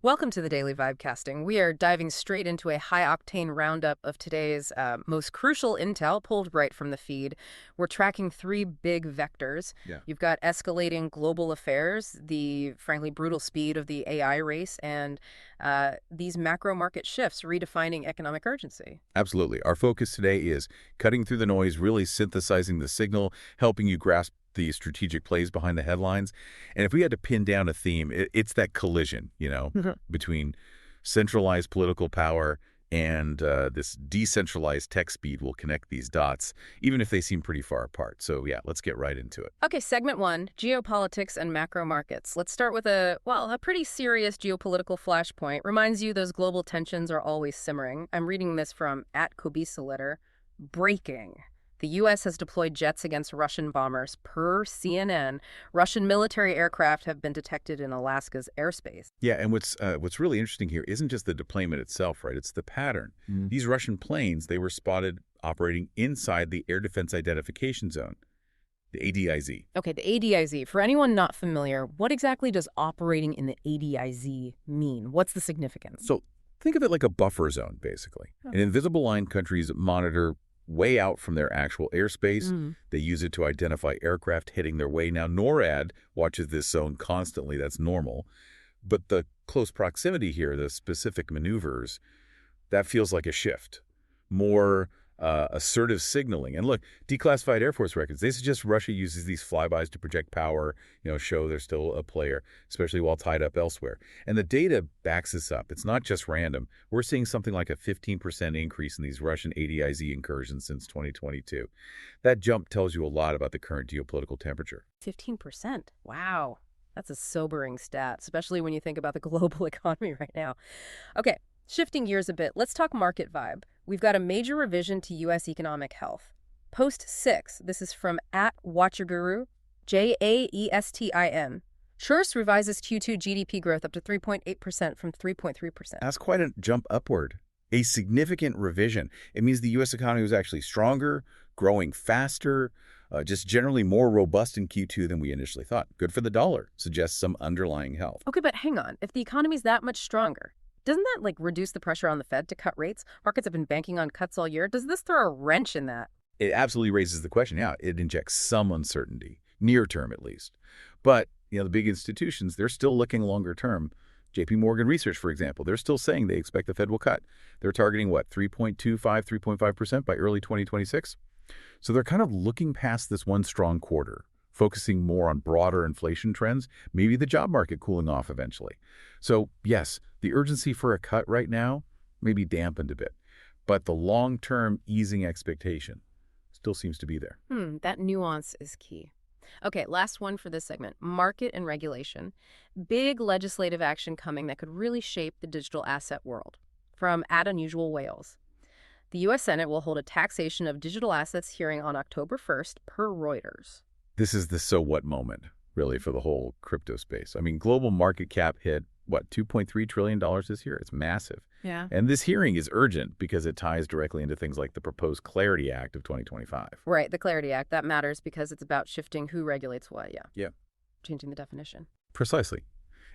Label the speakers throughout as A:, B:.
A: Welcome to the Daily Vibecasting. We are diving straight into a high-octane roundup of today's most crucial intel pulled right from the feed. We're tracking three big vectors.
B: Yeah.
A: You've got escalating global affairs, the frankly brutal speed of the AI race, and these macro market shifts redefining economic urgency.
B: Absolutely. Our focus today is cutting through the noise, really synthesizing the signal, helping you grasp the strategic plays behind the headlines. And if we had to pin down a theme, it's that collision, between centralized political power and this decentralized tech speed will connect these dots, even if they seem pretty far apart. So yeah, let's get right into it.
A: Okay, segment one, geopolitics and macro markets. Let's start with a pretty serious geopolitical flashpoint. Reminds you those global tensions are always simmering. I'm reading this from @Kobisa. Breaking. The U.S. has deployed jets against Russian bombers. Per CNN, Russian military aircraft have been detected in Alaska's airspace.
B: Yeah, and what's really interesting here isn't just the deployment itself, right? It's the pattern. These Russian planes, they were spotted operating inside the Air Defense Identification Zone, the ADIZ.
A: Okay, the ADIZ. For anyone not familiar, what exactly does operating in the ADIZ mean? What's the significance?
B: So think of it like a buffer zone, basically. An invisible line countries monitor way out from their actual airspace. They use it to identify aircraft heading their way. Now, NORAD watches this zone constantly. That's normal. But the close proximity here, the specific maneuvers, that feels like a shift. More assertive signaling. And look, declassified Air Force records, they suggest Russia uses these flybys to project power, show they're still a player, especially while tied up elsewhere. And the data backs this up. It's not just random. We're seeing something like a 15% increase in these Russian ADIZ incursions since 2022. That jump tells you a lot about the current geopolitical temperature.
A: 15%. Wow. That's a sobering stat, especially when you think about the global economy right now. Okay, shifting gears a bit, let's talk market vibe. We've got a major revision to U.S. economic health. Post 6, this is from @WatcherGuru, JAESTIN. Schurz revises Q2 GDP growth up to 3.8% from 3.3%.
B: That's quite a jump upward. A significant revision. It means the U.S. economy was actually stronger, growing faster, just generally more robust in Q2 than we initially thought. Good for the dollar. Suggests some underlying health.
A: Okay, but hang on. If the economy's that much stronger, doesn't that reduce the pressure on the Fed to cut rates? Markets have been banking on cuts all year. Does this throw a wrench in that?
B: It absolutely raises the question. Yeah, it injects some uncertainty, near term at least. But, the big institutions, they're still looking longer term. JP Morgan Research, for example, they're still saying they expect the Fed will cut. They're targeting, 3.25, 3.5% by early 2026? So they're kind of looking past this one strong quarter, focusing more on broader inflation trends, maybe the job market cooling off eventually. So, yes, the urgency for a cut right now may be dampened a bit, but the long-term easing expectation still seems to be there.
A: That nuance is key. Okay, last one for this segment, market and regulation. Big legislative action coming that could really shape the digital asset world. From @Unusual Whales. The U.S. Senate will hold a taxation of digital assets hearing on October 1st, per Reuters.
B: This is the so what moment, really, for the whole crypto space. I mean, global market cap hit, $2.3 trillion this year? It's massive.
A: Yeah.
B: And this hearing is urgent because it ties directly into things like the proposed Clarity Act of 2025.
A: Right, the Clarity Act. That matters because it's about shifting who regulates what,
B: Yeah.
A: Changing the definition.
B: Precisely.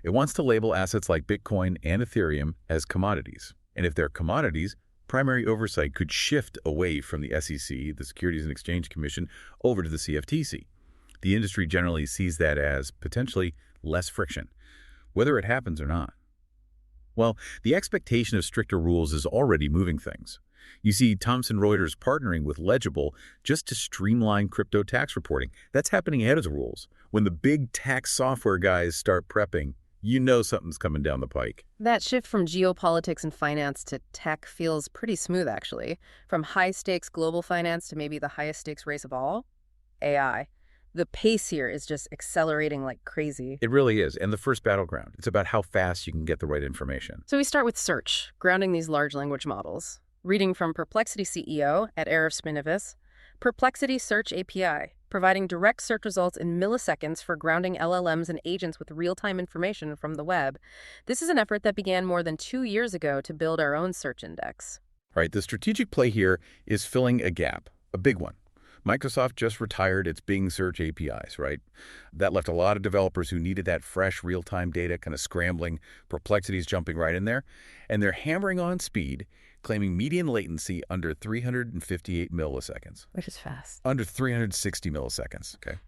B: It wants to label assets like Bitcoin and Ethereum as commodities. And if they're commodities, primary oversight could shift away from the SEC, the Securities and Exchange Commission, over to the CFTC. The industry generally sees that as potentially less friction, whether it happens or not. Well, the expectation of stricter rules is already moving things. You see Thomson Reuters partnering with Legible just to streamline crypto tax reporting. That's happening ahead of the rules. When the big tax software guys start prepping, something's coming down the pike.
A: That shift from geopolitics and finance to tech feels pretty smooth, actually. From high-stakes global finance to maybe the highest-stakes race of all, AI. The pace here is just accelerating like crazy.
B: It really is. And the first battleground, it's about how fast you can get the right information.
A: So we start with search, grounding these large language models. Reading from Perplexity CEO @Erev Spinivis, Perplexity Search API, providing direct search results in milliseconds for grounding LLMs and agents with real-time information from the web. This is an effort that began more than 2 years ago to build our own search index.
B: Right, the strategic play here is filling a gap, a big one. Microsoft just retired its Bing search APIs, right? That left a lot of developers who needed that fresh real-time data kind of scrambling. Perplexity's jumping right in there. And they're hammering on speed, claiming median latency under 358 milliseconds.
A: Which is fast.
B: Under 360 milliseconds, okay?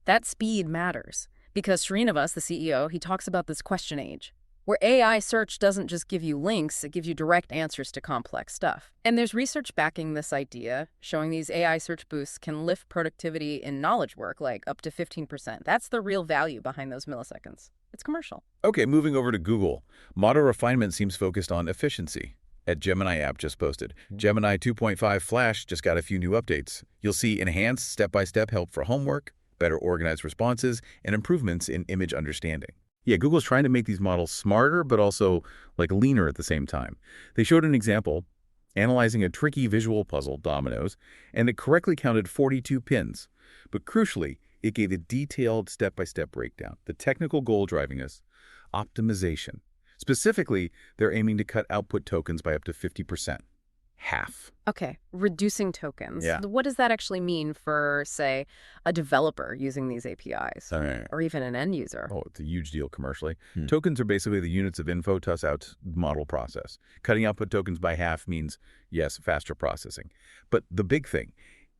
A: That speed matters because Srinivas, the CEO, he talks about this question age, where AI search doesn't just give you links, it gives you direct answers to complex stuff. And there's research backing this idea, showing these AI search boosts can lift productivity in knowledge work, like up to 15%. That's the real value behind those milliseconds. It's commercial.
B: Okay, moving over to Google. Model refinement seems focused on efficiency. At Gemini app just posted. Gemini 2.5 Flash just got a few new updates. You'll see enhanced step-by-step help for homework, better organized responses, and improvements in image understanding. Yeah, Google's trying to make these models smarter, but also leaner at the same time. They showed an example, analyzing a tricky visual puzzle, dominoes, and it correctly counted 42 pins. But crucially, it gave a detailed step-by-step breakdown. The technical goal driving us, optimization. Specifically, they're aiming to cut output tokens by up to 50%. Half.
A: Okay, reducing tokens.
B: Yeah.
A: What does that actually mean for, say, a developer using these APIs? Or even an end user?
B: Oh, it's a huge deal commercially. Tokens are basically the units of info to out model process. Cutting output tokens by half means, yes, faster processing. But the big thing,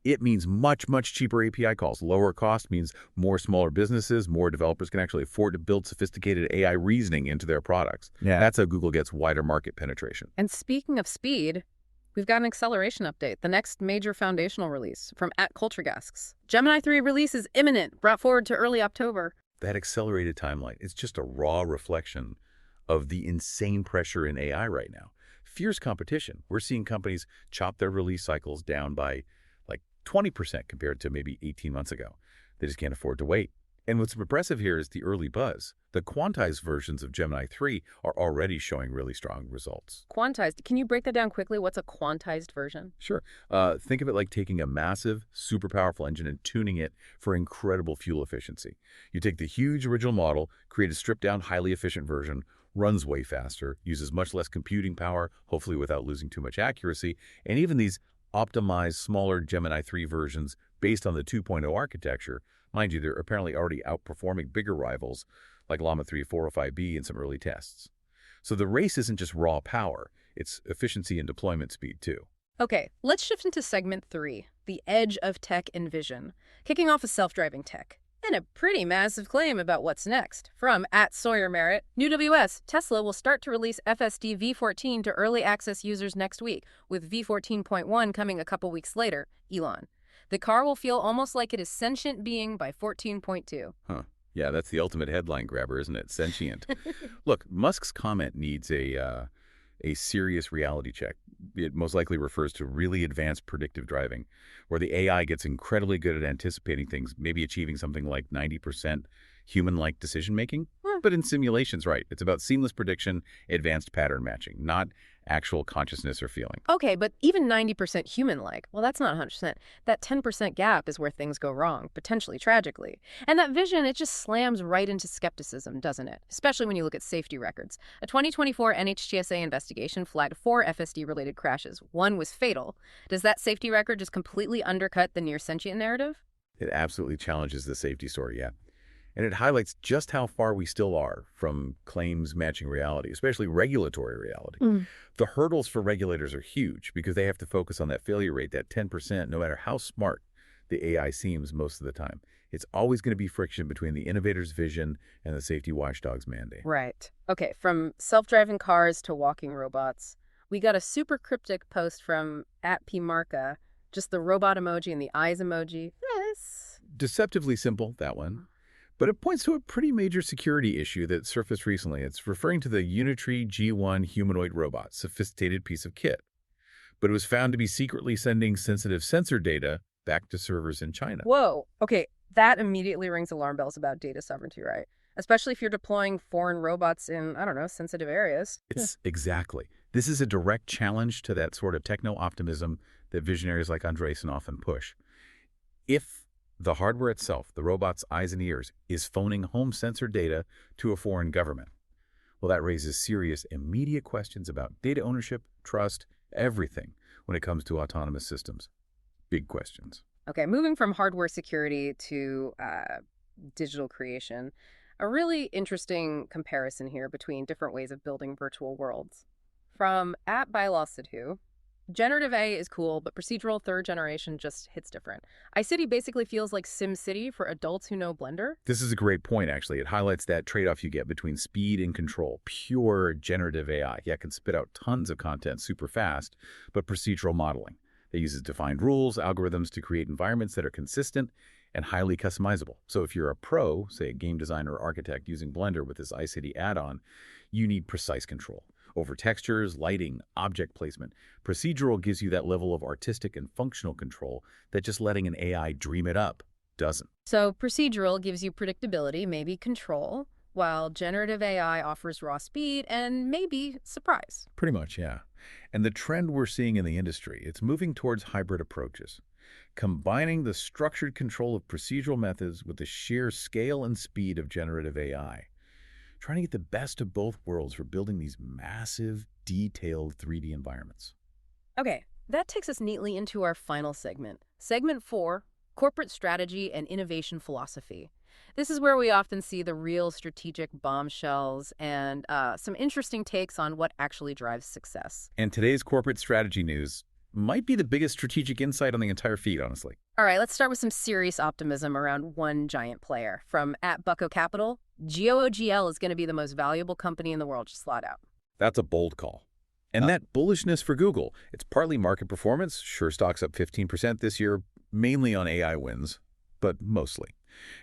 B: it means much, much cheaper API calls. Lower cost means more smaller businesses, more developers can actually afford to build sophisticated AI reasoning into their products.
C: Yeah.
B: That's how Google gets wider market penetration.
A: And speaking of speed, we've got an acceleration update, the next major foundational release from @CultureGasks. Gemini 3 release is imminent, brought forward to early October.
B: That accelerated timeline is just a raw reflection of the insane pressure in AI right now. Fierce competition. We're seeing companies chop their release cycles down by 20% compared to maybe 18 months ago. They just can't afford to wait. And what's impressive here is the early buzz. The quantized versions of Gemini 3 are already showing really strong results.
A: Quantized. Can you break that down quickly? What's a quantized version?
B: Sure. Think of it like taking a massive, super powerful engine and tuning it for incredible fuel efficiency. You take the huge original model, create a stripped-down, highly efficient version, runs way faster, uses much less computing power, hopefully without losing too much accuracy, and even these optimized, smaller Gemini 3 versions based on the 2.0 architecture. Mind you, they're apparently already outperforming bigger rivals like Llama 3 405B in some early tests. So the race isn't just raw power, it's efficiency and deployment speed too.
A: Okay, let's shift into segment 3, the edge of tech and vision, kicking off with self-driving tech. And a pretty massive claim about what's next. From @SawyerMerritt, New WS, Tesla will start to release FSD V14 to early access users next week, with V14.1 coming a couple weeks later. Elon. The car will feel almost like it is sentient being by 14.2.
B: Huh. Yeah, that's the ultimate headline grabber, isn't it? Sentient. Look, Musk's comment needs a serious reality check. It most likely refers to really advanced predictive driving, where the AI gets incredibly good at anticipating things, maybe achieving something like 90% human-like decision-making. But in simulations, right, it's about seamless prediction, advanced pattern matching, not actual consciousness or feeling.
A: Okay, but even 90% human-like, well, that's not 100%. That 10% gap is where things go wrong, potentially tragically. And that vision, it just slams right into skepticism, doesn't it? Especially when you look at safety records. A 2024 NHTSA investigation flagged 4 FSD-related crashes. One was fatal. Does that safety record just completely undercut the near-sentient narrative?
B: It absolutely challenges the safety story, yeah. And it highlights just how far we still are from claims matching reality, especially regulatory reality. The hurdles for regulators are huge because they have to focus on that failure rate, that 10%, no matter how smart the AI seems most of the time. It's always going to be friction between the innovator's vision and the safety watchdog's mandate.
A: Right. Okay, from self-driving cars to walking robots, we got a super cryptic post from @PMarca, just the robot emoji and the eyes emoji. Yes.
B: Deceptively simple, that one. But it points to a pretty major security issue that surfaced recently. It's referring to the Unitree G1 humanoid robot, sophisticated piece of kit. But it was found to be secretly sending sensitive sensor data back to servers in China.
A: Whoa. Okay, that immediately rings alarm bells about data sovereignty, right? Especially if you're deploying foreign robots in, I don't know, sensitive areas.
B: Exactly. This is a direct challenge to that sort of techno-optimism that visionaries like Andreessen often push. If the hardware itself, the robot's eyes and ears, is phoning home sensor data to a foreign government, well, that raises serious, immediate questions about data ownership, trust, everything when it comes to autonomous systems. Big questions.
A: Okay, moving from hardware security to digital creation, a really interesting comparison here between different ways of building virtual worlds. From @ByLawSidhu, generative AI is cool, but procedural third generation just hits different. iCity basically feels like SimCity for adults who know Blender.
B: This is a great point, actually. It highlights that trade-off you get between speed and control. Pure generative AI, yeah, can spit out tons of content super fast, but procedural modeling. It uses defined rules, algorithms to create environments that are consistent and highly customizable. So if you're a pro, say a game designer or architect using Blender with this iCity add-on, you need precise control over textures, lighting, object placement. Procedural gives you that level of artistic and functional control that just letting an AI dream it up doesn't.
A: So procedural gives you predictability, maybe control, while generative AI offers raw speed and maybe surprise.
B: Pretty much, yeah. And the trend we're seeing in the industry, it's moving towards hybrid approaches, combining the structured control of procedural methods with the sheer scale and speed of generative AI, trying to get the best of both worlds for building these massive, detailed 3D environments.
A: Okay, that takes us neatly into our final segment. Segment 4, corporate strategy and innovation philosophy. This is where we often see the real strategic bombshells and some interesting takes on what actually drives success.
B: And today's corporate strategy news might be the biggest strategic insight on the entire feed, honestly.
A: All right, let's start with some serious optimism around one giant player. From @Bucko Capital, GOOGL is going to be the most valuable company in the world, just flat out.
B: That's a bold call. And that bullishness for Google, it's partly market performance. Sure, stock's up 15% this year, mainly on AI wins, but mostly.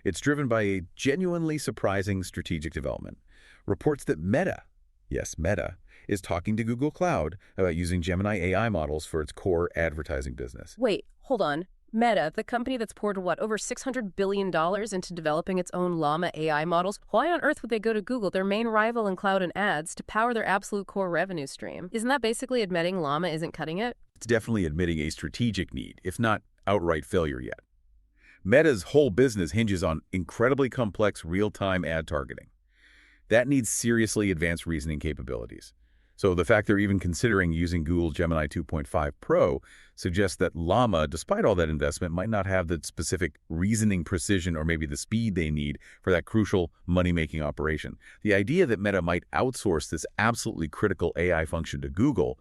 B: It's driven by a genuinely surprising strategic development. Reports that Meta, yes, Meta, is talking to Google Cloud about using Gemini AI models for its core advertising business.
A: Wait, hold on. Meta, the company that's poured, over $600 billion into developing its own Llama AI models, why on earth would they go to Google, their main rival in cloud and ads, to power their absolute core revenue stream? Isn't that basically admitting Llama isn't cutting it?
B: It's definitely admitting a strategic need, if not outright failure yet. Meta's whole business hinges on incredibly complex real-time ad targeting. That needs seriously advanced reasoning capabilities. So the fact they're even considering using Google Gemini 2.5 Pro suggests that Llama, despite all that investment, might not have the specific reasoning precision or maybe the speed they need for that crucial money-making operation. The idea that Meta might outsource this absolutely critical AI function to Google,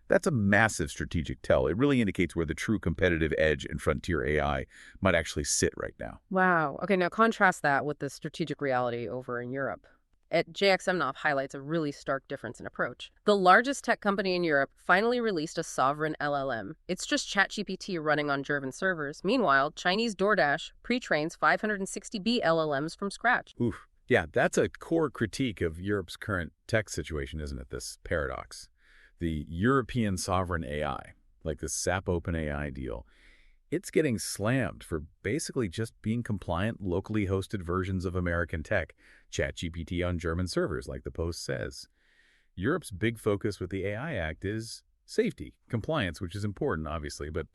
B: that's a massive strategic tell. It really indicates where the true competitive edge in frontier AI might actually sit right now.
A: Wow. Okay, now contrast that with the strategic reality over in Europe. At JXMNOF highlights a really stark difference in approach. The largest tech company in Europe finally released a sovereign LLM. It's just ChatGPT running on German servers. Meanwhile, Chinese DoorDash pre-trains 560B LLMs from scratch.
B: Oof. Yeah, that's a core critique of Europe's current tech situation, isn't it? This paradox. The European sovereign AI, like the SAP OpenAI deal, it's getting slammed for basically just being compliant, locally hosted versions of American tech, ChatGPT on German servers, like the Post says. Europe's big focus with the AI Act is safety, compliance, which is important, obviously, but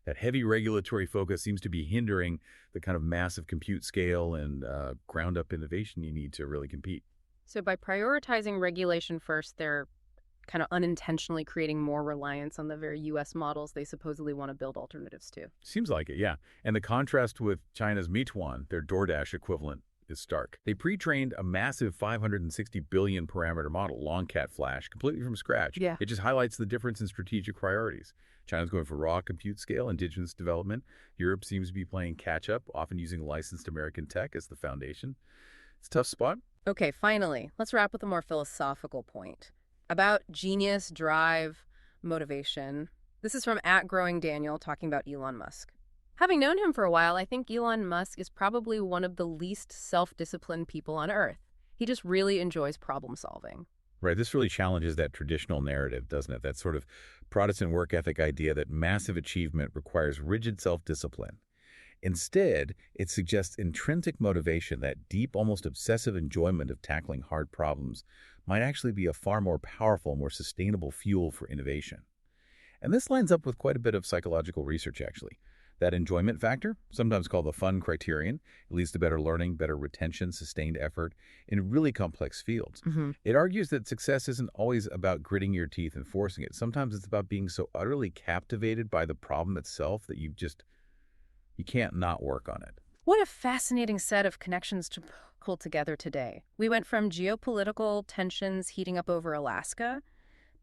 B: that heavy regulatory focus seems to be hindering the kind of massive compute scale and ground-up innovation you need to really compete.
A: So by prioritizing regulation first, they're kind of unintentionally creating more reliance on the very U.S. models they supposedly want to build alternatives to.
B: Seems like it, yeah. And the contrast with China's Meituan, their DoorDash equivalent, is stark. They pre-trained a massive 560 billion parameter model, Longcat Flash, completely from scratch.
A: Yeah.
B: It just highlights the difference in strategic priorities. China's going for raw compute scale, indigenous development. Europe seems to be playing catch-up, often using licensed American tech as the foundation. It's a tough spot.
A: Okay, finally, let's wrap with a more philosophical point about genius, drive, motivation. This is from @GrowingDaniel talking about Elon Musk. Having known him for a while, I think Elon Musk is probably one of the least self-disciplined people on Earth. He just really enjoys problem solving.
B: Right, this really challenges that traditional narrative, doesn't it? That sort of Protestant work ethic idea that massive achievement requires rigid self-discipline. Instead, it suggests intrinsic motivation, that deep, almost obsessive enjoyment of tackling hard problems might actually be a far more powerful, more sustainable fuel for innovation. And this lines up with quite a bit of psychological research, actually. That enjoyment factor, sometimes called the fun criterion, it leads to better learning, better retention, sustained effort in really complex fields. It argues that success isn't always about gritting your teeth and forcing it. Sometimes it's about being so utterly captivated by the problem itself that you've just You can't not work on it.
A: What a fascinating set of connections to pull together today. We went from geopolitical tensions heating up over Alaska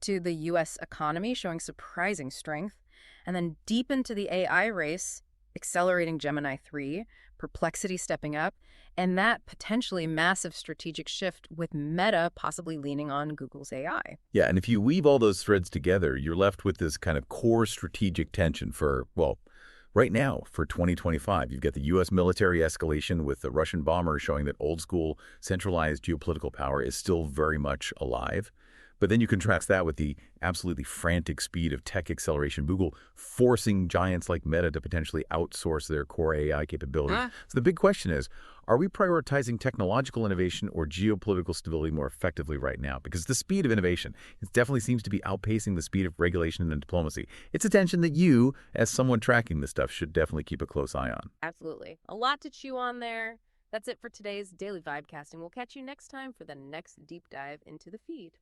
A: to the U.S. economy showing surprising strength, and then deep into the AI race, accelerating Gemini 3, Perplexity stepping up, and that potentially massive strategic shift with Meta possibly leaning on Google's AI.
B: Yeah, and if you weave all those threads together, you're left with this kind of core strategic tension for, well, right now, for 2025. You've got the U.S. military escalation with the Russian bomber showing that old-school centralized geopolitical power is still very much alive. But then you contrast that with the absolutely frantic speed of tech acceleration, Google forcing giants like Meta to potentially outsource their core AI capabilities. So the big question is, are we prioritizing technological innovation or geopolitical stability more effectively right now? Because the speed of innovation, it definitely seems to be outpacing the speed of regulation and diplomacy. It's a tension that you, as someone tracking this stuff, should definitely keep a close eye on.
A: Absolutely. A lot to chew on there. That's it for today's Daily Vibecasting. We'll catch you next time for the next deep dive into the feed.